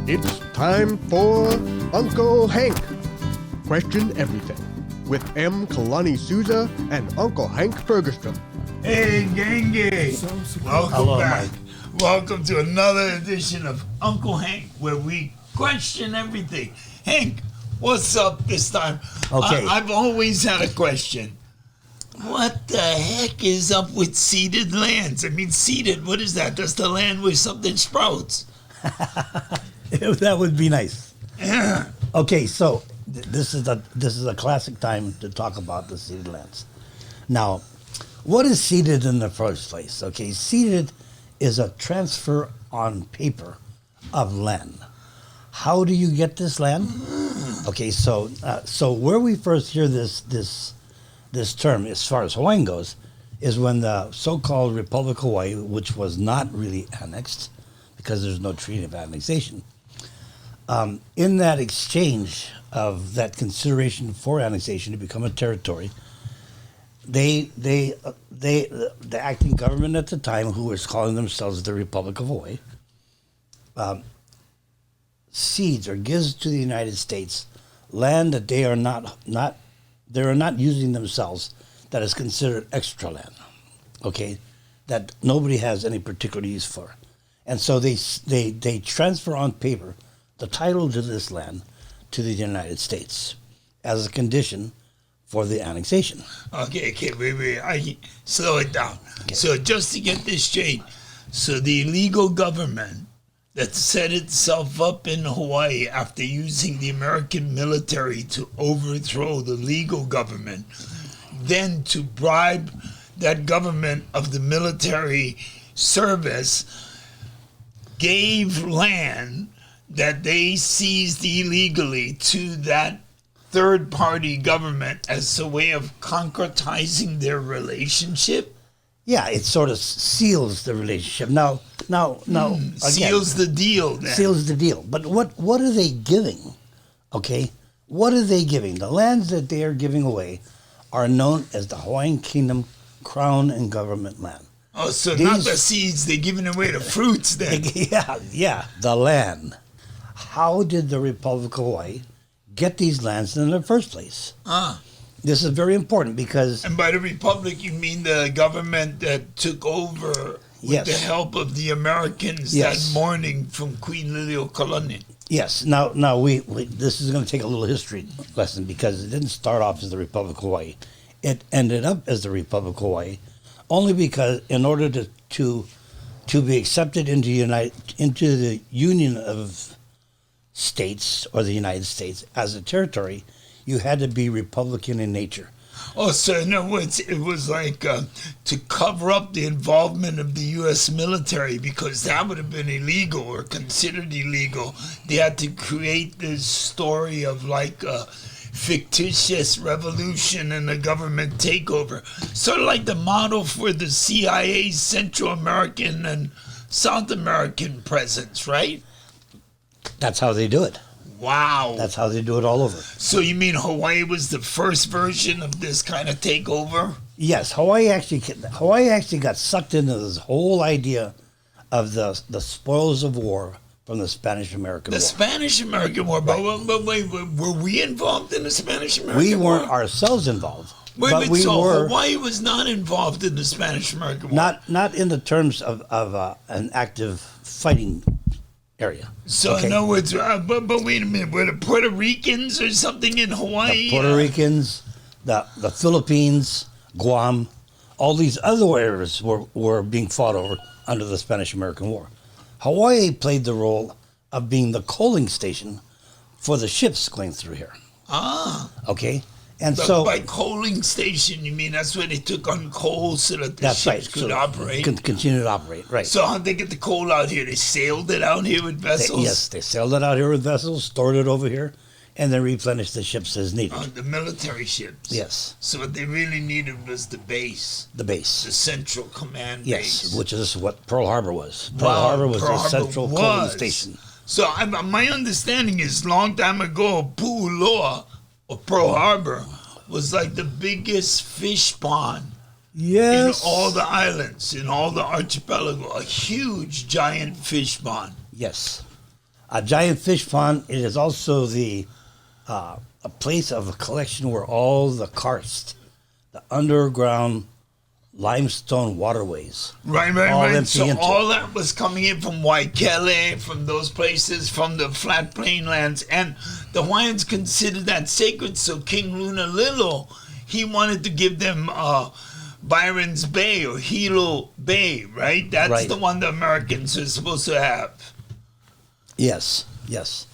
It's time for Uncle Hank. Question everything with M. Kalani Souza and Uncle Hank Ferguson. Hey, Gangy. Welcome Hello, back. Mike. Welcome to another edition of Uncle Hank, where we question everything. Hank, what's up this time? Okay. I've always had a question. What the heck is up with ceded lands? I mean, ceded, what is that? That's the land where something sprouts. That would be nice. Yeah. Okay, so this is a classic time to talk about the ceded lands. Now, what is ceded in the first place? Okay, ceded is a transfer on paper of land. How do you get this land? Okay, so where we first hear this term, as far as Hawaiian goes, is when the so-called Republic of Hawaii, which was not really annexed because there's no treaty of annexation, in that exchange of that consideration for annexation to become a territory, the acting government at the time, who was calling themselves the Republic of Hawaii, cedes or gives to the United States land that they are not using themselves, that is considered extra land, okay, that nobody has any particular use for. And so they transfer on paper the title to this land to the United States as a condition for the annexation. Okay, wait. I slow it down. Okay. So just to get this straight, so the illegal government that set itself up in Hawaii after using the American military to overthrow the legal government, then to bribe that government of the military service, gave land that they seized illegally to that third-party government as a way of concretizing their relationship? Yeah, it sort of seals the relationship. Now, again, seals the deal, then. Seals the deal. But what are they giving? Okay, what are they giving? The lands that they are giving away are known as the Hawaiian Kingdom Crown and Government land. Oh, so not the seeds, they're giving away the fruits then. Yeah, the land. How did the Republic of Hawaii get these lands in the first place? This is very important because... And by the Republic, you mean the government that took over with the help of the Americans that morning from Queen Liliuokalani. Yes. Now we this is going to take a little history lesson because it didn't start off as the Republic of Hawaii. It ended up as the Republic of Hawaii only because in order to be accepted into the Union of States or the United States as a territory, you had to be Republican in nature. Oh, so in other words, it was like to cover up the involvement of the U.S. military because that would have been illegal or considered illegal. They had to create this story of like a fictitious revolution and a government takeover. Sort of like the model for the CIA's Central American and South American presence, right? That's how they do it. Wow. That's how they do it all over. So you mean Hawaii was the first version of this kind of takeover? Yes, Hawaii actually got sucked into this whole idea of the spoils of war from the Spanish-American War. The Spanish-American War, but wait, were we involved in the Spanish-American War? We weren't ourselves involved. Hawaii was not involved in the Spanish-American War? Not in the terms of an active fighting area. So in other words, but wait a minute, were the Puerto Ricans or something in Hawaii? The Puerto Ricans, the Philippines, Guam, all these other areas were being fought over under the Spanish-American War. Hawaii played the role of being the coaling station for the ships going through here. Okay? And so by coaling station, you mean that's where they took on coal so that the ships could operate? Continue to operate, right. So how'd they get the coal out here? They sailed it out here with vessels? They sailed it out here with vessels, stored it over here, and then replenished the ships as needed. The military ships? Yes. So what they really needed was the base. The base. The central command base. Yes, which is what Pearl Harbor was. Pearl Harbor was the central coaling station. So my understanding is long time ago, Pu'uloa, or Pearl Harbor, was like the biggest fish pond in all the islands, in all the archipelago. A huge, giant fish pond. Yes. A giant fish pond. It is also a place of a collection where all the karst, the underground limestone waterways, all empty So into. all that was coming in from Waikele, from those places, from the flat plain lands, and the Hawaiians considered that sacred. So King Lunalilo, he wanted to give them Byron's Bay or Hilo Bay, right? That's Right. the one the Americans are supposed to have. Yes, yes.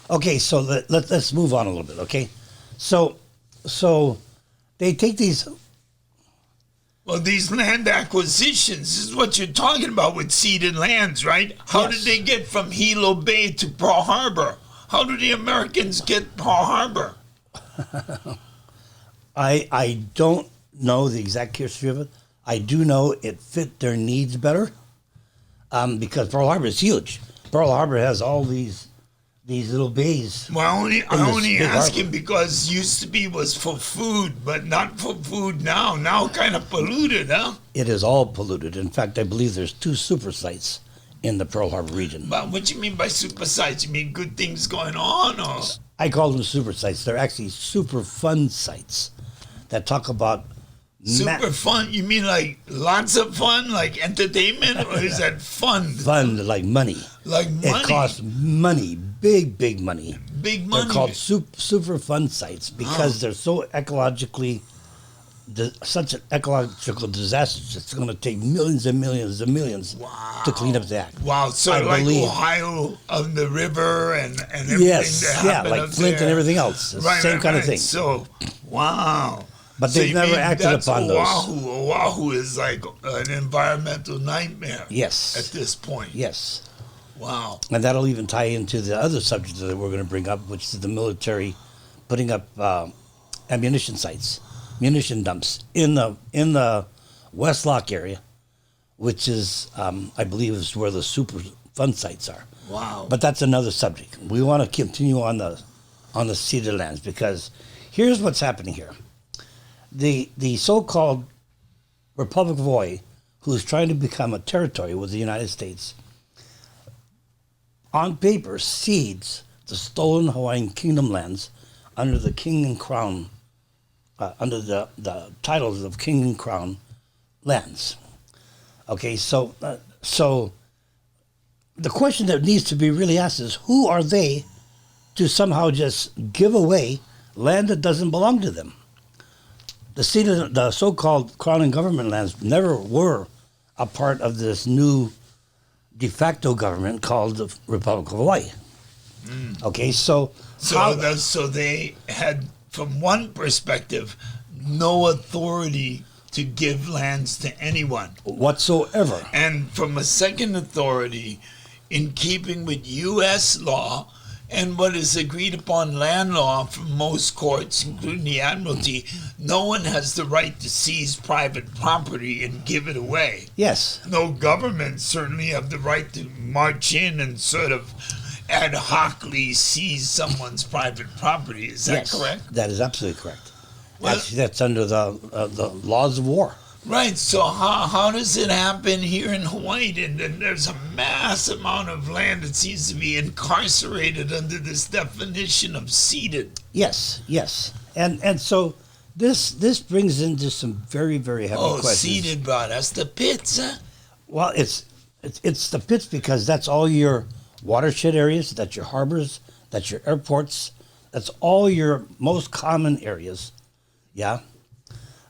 Okay, so let's move on a little bit. Okay, so they take these. Well, these land acquisitions, this is what you're talking about with ceded lands, right? How Yes. did they get from Hilo Bay to Pearl Harbor? How did the Americans get Pearl Harbor? I don't know the exact history of it. I do know it fit their needs better, because Pearl Harbor is huge. Pearl Harbor has all these little bays. Well, I this only big asking harbor. because used to be was for food, but not for food now. Now kind of polluted, huh? It is all polluted. In fact, I believe there's 2 super sites in the Pearl Harbor region. But what you mean by super sites? You mean good things going on, or I call them super sites. They're actually super fun sites that talk about super fun? You mean like lots of fun, like entertainment, or is that fun? fun like money. Like money? It costs money, big money. Big money. They're called super fun sites because they're so ecologically, such an ecological disaster. It's going to take millions and millions and millions to clean up the act. Wow, so I like believe. Ohio on the river and everything Yes, that yeah, happened like up Flint there. and everything else. It's the same kind of thing. So, wow. But So they've you never mean acted that's upon those. Oahu. Oahu is like an environmental nightmare. Yes. At this point. Yes. Wow. And that'll even tie into the other subject that we're going to bring up, which is the military putting up ammunition sites, munition dumps in the West Lock area, which is, I believe, is where the super fun sites are. Wow. But that's another subject. We want to continue on the ceded lands because here's what's happening here. The so-called Republic of Hawaii, who's trying to become a territory with the United States, on paper cedes the stolen Hawaiian kingdom lands under the king and crown, under the titles of king and crown lands. Okay, so the question that needs to be really asked is, who are they to somehow just give away land that doesn't belong to them? The so-called crown and government lands never were a part of this new de facto government called the Republic of Hawaii. Okay, so they had, from one perspective, no authority to give lands to anyone. whatsoever. And from a second authority, in keeping with U.S. law and what is agreed upon land law from most courts, including the Admiralty, no one has the right to seize private property and give it away. Yes, No government certainly have the right to march in and sort of ad hocly seize someone's private property. Is that yes, correct? that is absolutely correct. Well- Actually, that's under the laws of war. Right. So how does it happen here in Hawaii? And there's a mass amount of land that seems to be incarcerated under this definition of ceded. Yes, and so this brings into some very heavy questions. Ceded brought us the pits, huh? Well, it's the pits because that's all your watershed areas, that's your harbors, that's your airports, that's all your most common areas. Yeah.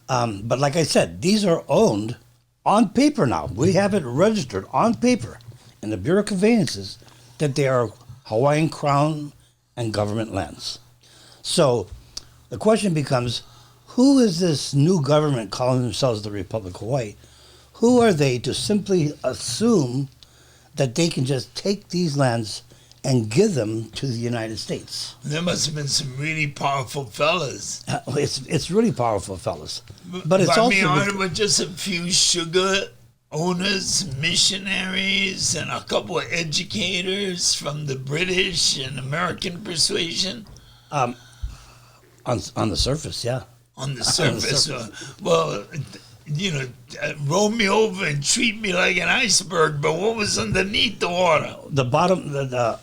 But like I said, these are owned on paper now. We have it registered on paper in the Bureau of Conveyances that they are Hawaiian Crown and government lands. So the question becomes, who is this new government calling themselves the Republic of Hawaii? Who are they to simply assume that they can just take these lands and give them to the United States? There must have been some really powerful fellas. It's really powerful, fellas. But it's I also mean, aren't we just a few sugar owners, missionaries, and a couple of educators from the British and American persuasion? on the surface, yeah. On the surface. Well, roll me over and treat me like an iceberg, but what was underneath the water? The bottom,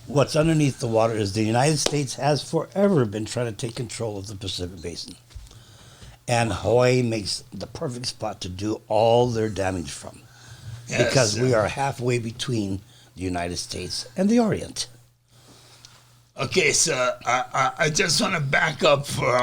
what's underneath the water is the United States has forever been trying to take control of the Pacific Basin. And Hawaii makes the perfect spot to do all their damage from. Yes, because we are halfway between the United States and the Orient. Okay, so I just want to back up for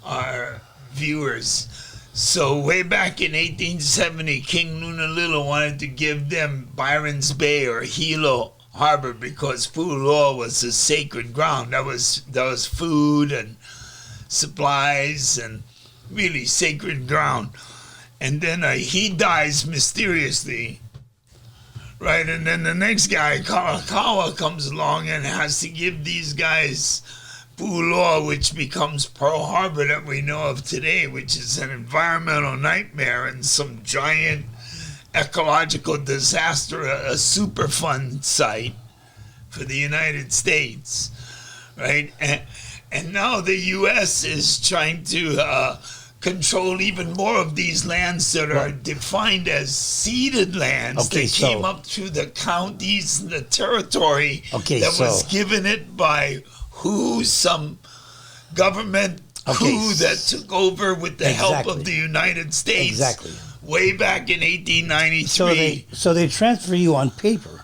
our viewers. So way back in 1870, King Lunalilo wanted to give them Byron's Bay or Hilo Harbor because Pu'uloa was a sacred ground. That was food and supplies and really sacred ground. And then he dies mysteriously, right? And then the next guy, Kalakaua, comes along and has to give these guys Pu'uloa, which becomes Pearl Harbor that we know of today, which is an environmental nightmare and some giant ecological disaster, a Superfund site for the United States, right? And now the U.S. is trying to control even more of these lands that are defined as ceded lands that came up through the counties and the territory was given it by some government coup that took over with the help of the United States way back in 1893. So they transfer you on paper,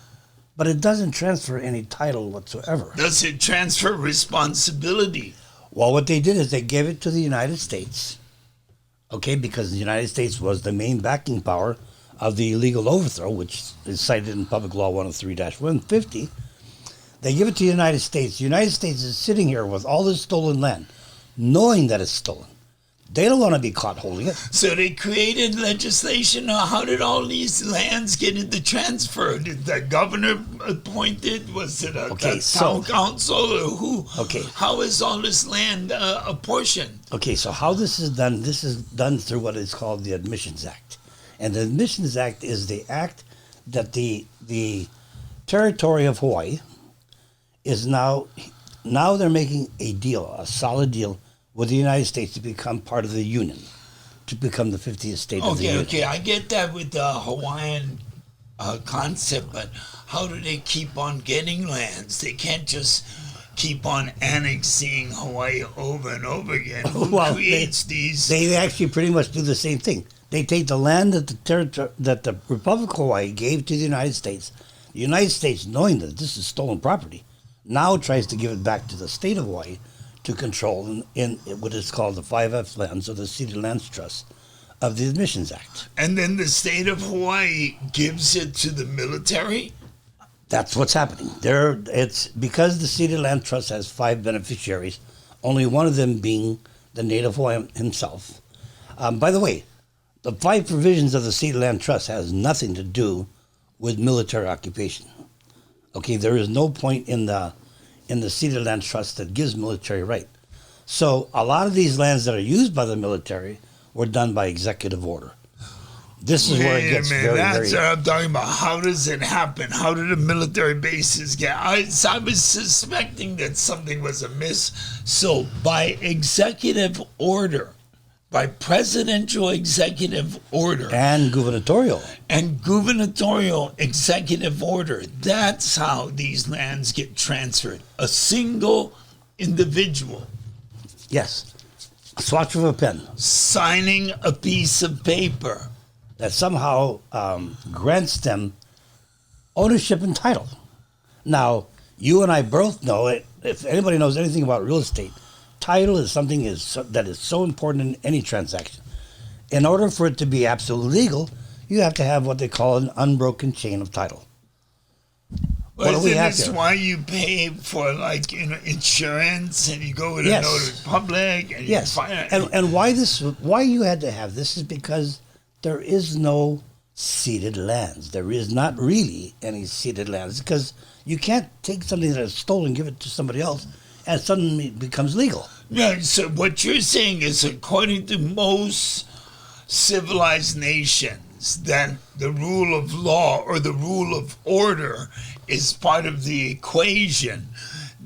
but it doesn't transfer any title whatsoever. Does it transfer responsibility? Well, what they did is they gave it to the United States. Because the United States was the main backing power of the illegal overthrow, which is cited in Public Law 103-150. They give it to the United States. The United States is sitting here with all this stolen land, knowing that it's stolen. They don't want to be caught holding it. So they created legislation. How did all these lands get into transfer? Did the governor appoint it? Was it a town council or who? How is all this land apportioned? So how this is done through what is called the Admissions Act. And the Admissions Act is the act that the territory of Hawaii is now they're making a deal, a solid deal, with the United States to become part of the Union, to become the 50th state of the Union. Okay, I get that with the Hawaiian concept, but how do they keep on getting lands? They can't just keep on annexing Hawaii over and over again. Who creates these? They actually pretty much do the same thing. They take the land that the Republic of Hawaii gave to the United States. The United States, knowing that this is stolen property, now tries to give it back to the state of Hawaii to control in what is called the 5F lands, or the Ceded Lands Trust of the Admissions Act. And then the state of Hawaii gives it to the military? That's what's happening. It's because the Ceded Land Trust has 5 beneficiaries, only one of them being the native Hawaiian himself. By the way, the 5 provisions of the Ceded Land Trust has nothing to do with military occupation. There is no point in the Ceded Land Trust that gives military right. So a lot of these lands that are used by the military were done by executive order. This is where it gets very That's what I'm talking about. How does it happen? How do the military bases get? I was suspecting that something was amiss. So by executive order, by presidential executive order. And gubernatorial. And gubernatorial executive order. That's how these lands get transferred. A single individual. Yes. A swatch of a pen. Signing a piece of paper. That somehow grants them ownership and title. Now, you and I both know it. If anybody knows anything about real estate, title is something that is so important in any transaction. In order for it to be absolutely legal, you have to have what they call an unbroken chain of title. Well, isn't this why you pay for insurance and you go with a notary public and you find and why you had to have this is because there is no ceded lands. There is not really any ceded lands because you can't take something that is stolen, give it to somebody else, and suddenly it becomes legal. Yeah, so what you're saying is, according to most civilized nations, that the rule of law or the rule of order is part of the equation.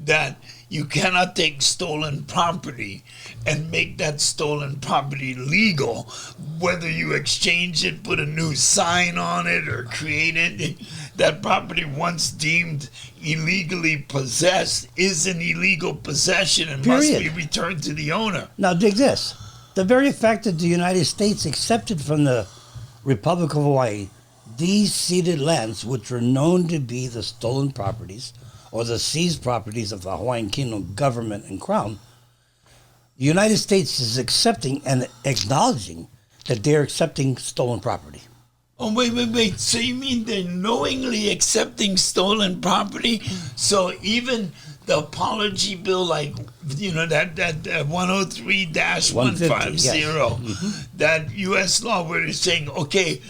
that you cannot take stolen property and make that stolen property legal, whether you exchange it, put a new sign on it, or create it. That property once deemed illegally possessed is an illegal possession and must be returned to the owner. Now, dig this. The very fact that the United States accepted from the Republic of Hawaii these ceded lands, which were known to be the stolen properties or the seized properties of the Hawaiian Kingdom government and crown, the United States is accepting and acknowledging that they're accepting stolen property. Oh, wait. So you mean they're knowingly accepting stolen property? So even the apology bill, like, you know, that 103-150, yes. that U.S. law where they're saying, okay,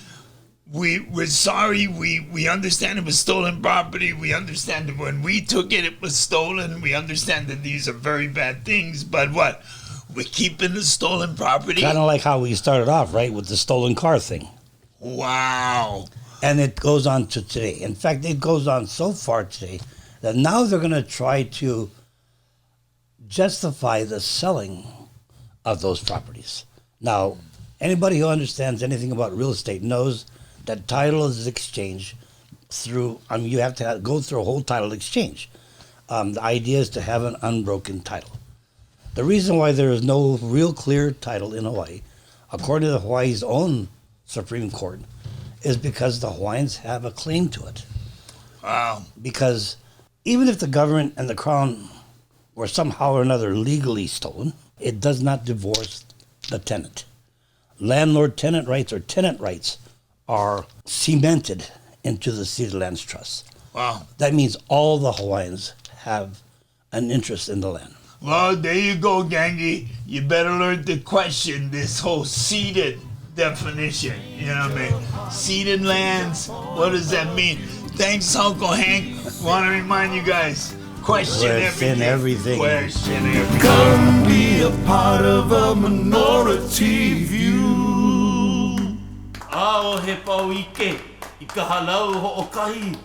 we're sorry, we understand it was stolen property, we understand that when we took it, it was stolen, we understand that these are very bad things, but what? We're keeping the stolen property? Kind of like how we started off, right, with the stolen car thing. Wow. And it goes on to today. In fact, it goes on so far today that now they're going to try to justify the selling of those properties. Now, anybody who understands anything about real estate knows that title is exchanged through, you have to go through a whole title exchange. The idea is to have an unbroken title. The reason why there is no real clear title in Hawaii, according to Hawaii's own Supreme Court, is because the Hawaiians have a claim to it. Wow. Because even if the government and the crown were somehow or another legally stolen, it does not divorce the tenant. Landlord-tenant rights or tenant rights are cemented into the Ceded Lands Trust. Wow. That means all the Hawaiians have an interest in the land. Well, there you go, Gangi. You better learn to question this whole ceded definition. You know what I mean? Ceded lands, what does that mean? Thanks, Uncle Hank. Want to remind you guys, question everything. Question everything. Come be a part of a minority view. Ao he pau ike, I ka halau ho o kahi.